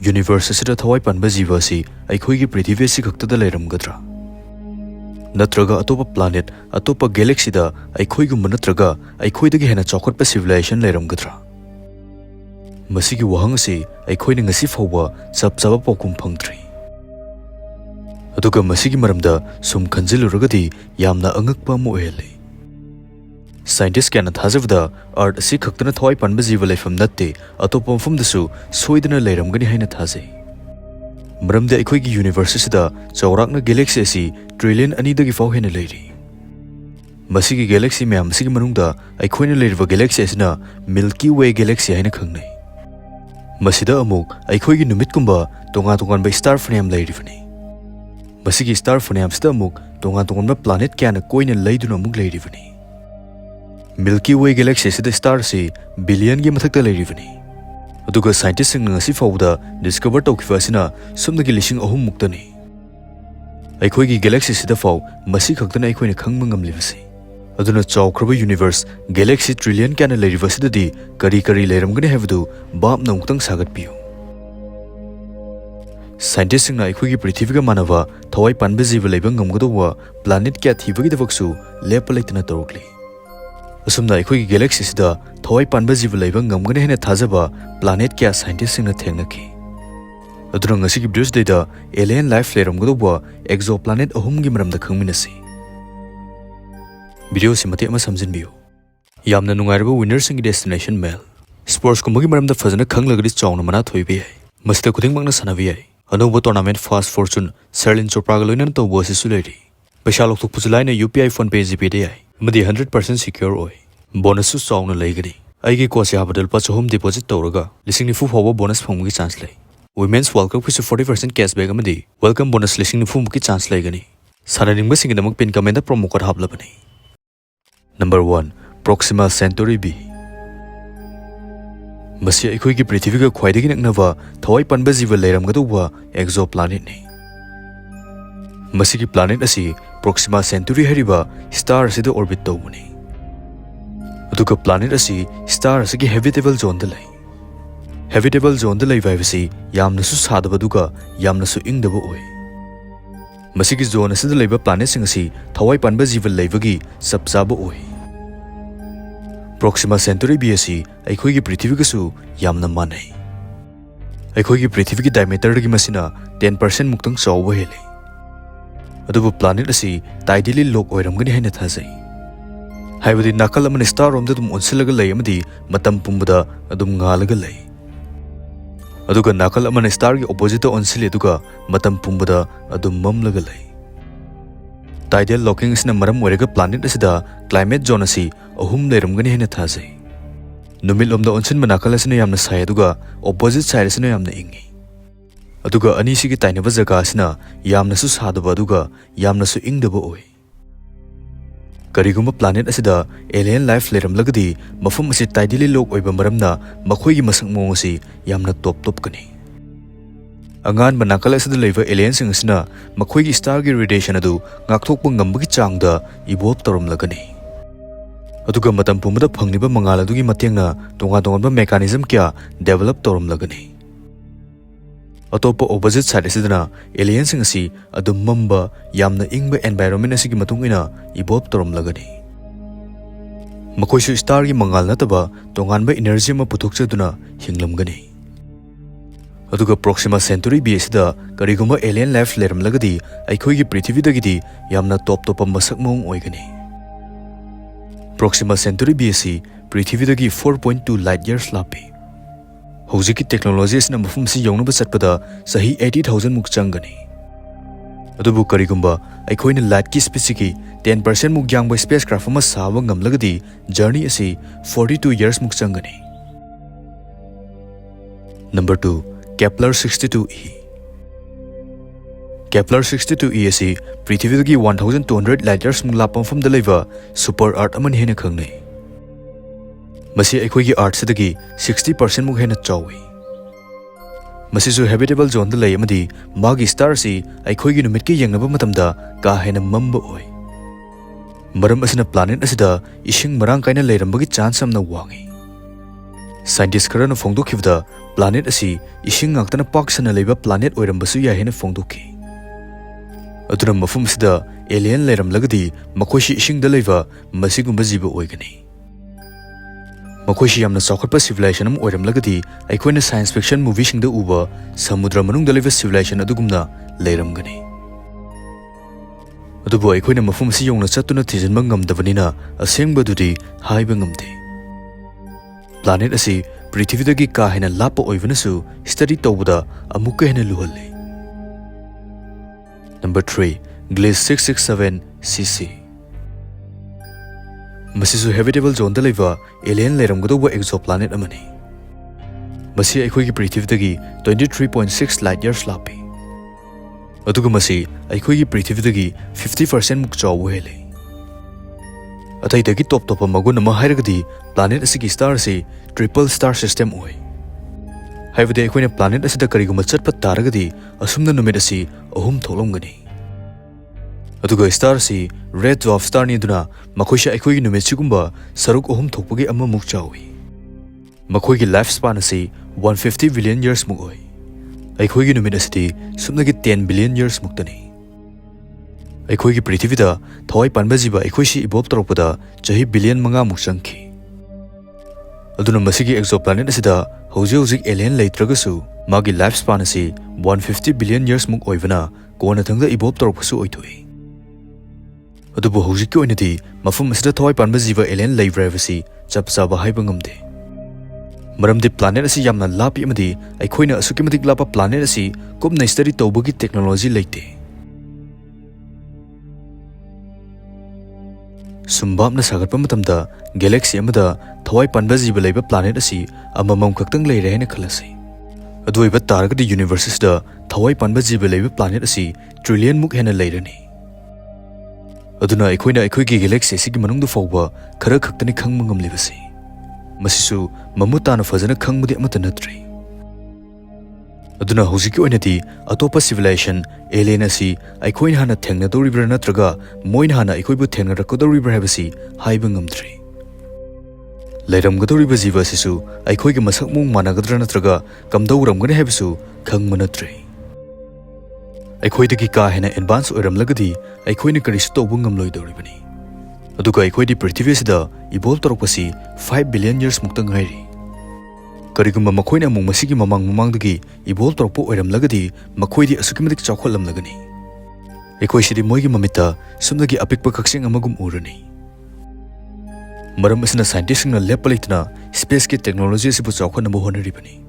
Universe असिदा थवाई पानबा जीव असि अखोइगी पृथ्वी असि खक्तदा लेरमगद्रा नत्रगा अतोपा प्लानेट अतोपा गैलेक्सी दा अखोइगुम नत्रगा अखोइदगी हेना चौखटपा सिविलाइजेशन लेरमगद्रा मसिगी वहंग असि अखोइना ngasi फाउबा चबचाबा पाउकुम फंगद्री अदुगा मसिगी मरमदा सुम खंजिलुरगदी यामना अंगकपा अमा ओइहले साइंटिस्ट क्या थाजबदा अर्थ असि खक्तना थवाई पानबा जीव लेफम नत्ते अतोपा मफमदसु सोइदना लेरमगनी हाइना थाजे मरमदे अखोइगी यूनिवर्स असिदा चौराकना गैलेक्सी असि ट्रिलियन अनिदगी फाउ हेना लेरी मसिगी गैलेक्सी मैम मसिगी मनुंगदा अखोइना लेरिबा गैलेक्सी असिना मिल्की वे गैलेक्सी हाइना खंगनै मसिदा अमुक अखोइगी नुमितकुंबा तोंगा तोंगानबा स्टार फ्रेम लेरिबनी मसिगी स्टार फ्रेम सिदा अमुक तोंगा तोंगानबा प्लानेट क्याना कोइना लेदुना अमुक लेरिबनी मिल्की वे गैलेक्सी सिदा स्टार से बिलियन गी मथक्ता लेरिबनी अदुगा साइंटिस्ट सिंग ngasi फाउदा डिस्कवर तौखिबा सिना सुमदगी लिसिंग अहुम मुक्तनी अखोइगी गैलेक्सी सिदा फाउ मसि खक्तना अखोइना खंगबा ngamlibasi अदुना चौख्रबा यूनिवर्स गैलेक्सी ट्रिलियन क्याना लेरिबसिददी करी करी लेरमगनी हाइबदु बापना उक्तंग सागतपियु साइंटिस्ट सिंगना अखोइगी पृथ्वीगा मानवा थवाई पानबा जीव लेबा ngamgadawa प्लानेट क्या थीबगी दबकसु लेप लेतना तौरक्ली असुमना अखोइगी गैलेक्सी सिदा थवाई पानबा जीव लेबा ngamgani हेना थाजबा प्लानेट क्या साइंटिस्ट सिंगना थेंगनखि अदुना ngasiगी ब्यूसडेदा एलियन लाइफ लेरमगदावा एक्सोप्लानेट अहुमगी मरमदा खंगमिनसि वीडियो से मते अमा समझनबियो यामना नुंगाइरबा विनर सिंगी डेस्टिनेशन मेल स्पोर्ट्स कुंबगी मरमदा फजना खंगलगदि चावना मना थोइबे याय मस्ता खुदिंगमकना सनाबि याय अनौबा टूर्नामेंट फास्ट फॉर्चून सर्लिन चोप्रागा लोइनन तौबो असिसु लेरि पैसा लौथोकपुसु लाइना यूपीआई फोन पे जीपे याय मदि 100% सिक्योर ओय बोनस चावना लेगनी आइगी कोच याबदा लुपा 400 डिपॉजिट तौरगा 9,000 फावबा बोनस फंगगी चांस लै वुमेन्स वर्ल्ड कप किसु 40% कैशबैक अमदि वेलकम बोनस 9,000 मुकी चांस लेगनी सानानिंगबसिंगदमक पिन कमेंट प्रोमो कोड हाबलबनी नंबर 1 Proxima Centauri B मसी अखोइगी पृथ्वीगा ख्वाइदगी नकनबा थवाई पानबा जीव लेरमगदौबा एक्सोप्लानेट ने मसीगी प्लानेट असि Proxima Centauri हरिबा स्टार असिदा ऑर्बिट तौबनी अदुगा प्लानेट असि स्टार असि हैबिटेबल जोन द लै हैबिटेबल जोन द लैबा हाइबसि यामनसु सादबदुगा यामनसु इंगदबो ओय मसीगी जोन असिदा लैबा प्लानेट सिंग असि थवाई पानबा जीव लैबगी सबचाबो ओय Proxima Centauri B असि अखोइगी पृथ्वीगसु यामना मानै अखोइगी पृथ्वीगी डायमीटरदगी मसिना 10% मुक्तंग चावबा हेले अदुबु प्लानेट असि टाइडली लोक ओइरमगनी हैना थाजै हाइबदि नाकल अमन स्टार रोमदा दुम ओनसिलगा लै अमदि मतम पुंबदा अदुम ngalगा लै अदुगा नाकल अमन स्टार गी ऑपोजिट ओनसिले दुगा मतम पुंबदा अदुम ममलगा लै टाइडल लॉकिंग इसना मरम ओइरगा प्लानेट असिदा क्लाइमेट जोन असि अहुम लेरमगनी हैना थाजै नुमित लोमदा ओनसिन मनाकल असना यामना साय दुगा ऑपोजिट साइड असना यामना इंगी अदुगा अनिसिगी ताइनबा जगा असना यामनसु सादबा अदुगा यामनसु इंगदबा ओय करिगुम्बा प्लानेट असिदा एलियन लाइफ लेरमलगदी मफम असि टाइडली लोक ओइबा मरमना मखोइगी मसक मोंग असि यामना टॉप टॉप कनी अंगान बनाकल असदा लेबा एलियन सिंग असना मखोइगी स्टार गी रेडिएशन अदु ngakthokpa ngambagi changda evolve toromlagani अदुगा मतम पुमदा फंगनिबा मंगाल अदुगी मतेंगना तोंगा तोंगनबा मेकानिज्म क्या डेवलप तौरमलगनी अतोपा ऑपोजिट साइड असिदना एलियन सिंग असि अदुम मम्बा यामना इंगबा एनवायरनमेंट असिगी मतुंगिना इवॉल्व तौरमलगनी मखोइसु स्टार गी मंगाल नतबा तोंगानबा एनर्जी अमा पुथोकचदुना हिंगलमगनी अदुगा Proxima Centauri B असिदा करिगुम्बा एलियन लाइफ लेरमलगदी अखोइगी पृथ्वीदगिदी यामना टॉप टॉप मसक मोंग ओइगनी Proxima Centauri B असि पृथ्वीदगी 4.2 लाइट इयर्स लापि हौजिकी टेक्नोलॉजी असना मफुमसि यौनबा चटपदा सही 80,000 मुक चंगनी अदुबु करिगुम्बा अखोइना लाइट की स्पीड 10% मुक यांगबा स्पेसक्राफ्ट अमा साबा ngamlagadi जर्नी असि 42 इयर्स मुक चंगनी number 2 Kepler 62e Kepler 62e असि पृथ्वीदगी 1200 लाइट इयर्स मुक लापम फम द लेबा सुपर अर्थ अमन हेना खंगनै मसी अखोइगी अर्थ सिदगी 60% मुक हेना चावि मसिसु हैबिटेबल जोन द लै अमदि मागी स्टार असि अखोइगी नुमितकी यंगनबा मतमदा का हेना मम्बा ओय मरम असना प्लानेट असिदा इसिंग मरांग काइना लेरमबगी चांस अमना वांगी Scientist karana phongdokibda planet asi ising ngakdana paksana leiba planet oirambasu ya hena phongdoki. Aduna mafum sida alien leiramlagadi makoishi isingda leiba masigumba jiba oigani. Makoishi yamna chawkhatpa civilization am oiramlagadi aikoina science fiction movie singda uba samudra manungda leiba civilization adugumna leiramgani. Adubu aikoina mafum si yongna chatuna thijanba ngamdabanina asengbadudi haiba ngamde. Planet asi Prithivida ka hena lapa oivanasu study tawda amuka hena luhalle. Number 3. Gliese 667 cc. Masisu habitable zone da leiba alien Leirmdwba exoplanet amani. Masi aikhoigi Prithivida 23.6 light years lapi. Aduga masi aikhoigi Prithivida 50% muk chawu hele. Atai dagi top magun ama hairagadi planet asigi star si triple star system oi. Haibade aikoina planet asida kariguma chatpa taragadi asumna numit asi ahum tholomgani. Aduga star si red dwarf star ni duna makoisha aikoigi numit sigumba saruk ahum thokpagi amma muk chawi. Makoigi lifespan asi 150 billion years muk oi. Aikoigi numit asidi sumnagi 10 billion years muktani. Aikoigi Prithivida thawai panba jiba aikoisi evolve toropada chahi billion manga muk changki. Aduna masigi exoplanet asida hojik alien leitragasu magi lifespan asi 150 billion years muk oivana kona thangda evolve toropasu oithoi. Adubu hojik oinadi mafum asida thawai panba jiba alien leibravasi chapchaba haiba ngamde. Maramdi planet asi yamna lapi amadi aikoina asukimadik lapa planet asi kopna study tawbagi technology leite. Sumbabna sagarpa matamda galaxy amada thawai panba jiba leiba planet asi amamam khaktang leire hena khalasi. Aduiba taragadi universes da thawai panba jiba leiba planet asi trillion muk hena leirani. Aduna aikoina aikoigi galaxy sigi manungda fawba khara khaktani khangma ngamlibasi. Masisu mamutana fazana khangmudi amata natri. Aduna hojiki oinadi atopa civilization alien asi aikoin hana thengna doribra natraga moin hana aikoibu thengna rakodoribra habasi haiba ngamdri. Leirmdwba jiva sisu aikoigi masakmung managadra natraga kamdauramgani habisu khangma natri. Aikoidagi ka hena advance oiramlagadi aikoina karisu tawbu ngamloi doribani. Aduga aikoidi Prithivida evolve torokpasi 5 billion years muktang ngairi. Karigumba makoina amung masigi mamangdagi evolve torokpo oiramlagadi makoidi asukimadik chawkholamlagani. Aikoisidi moigi mamita sumdagi apikpa kaksing amagum urani. Maram asina scientist na lepa leitna space ki technology sibu chawkhanaba honaribani.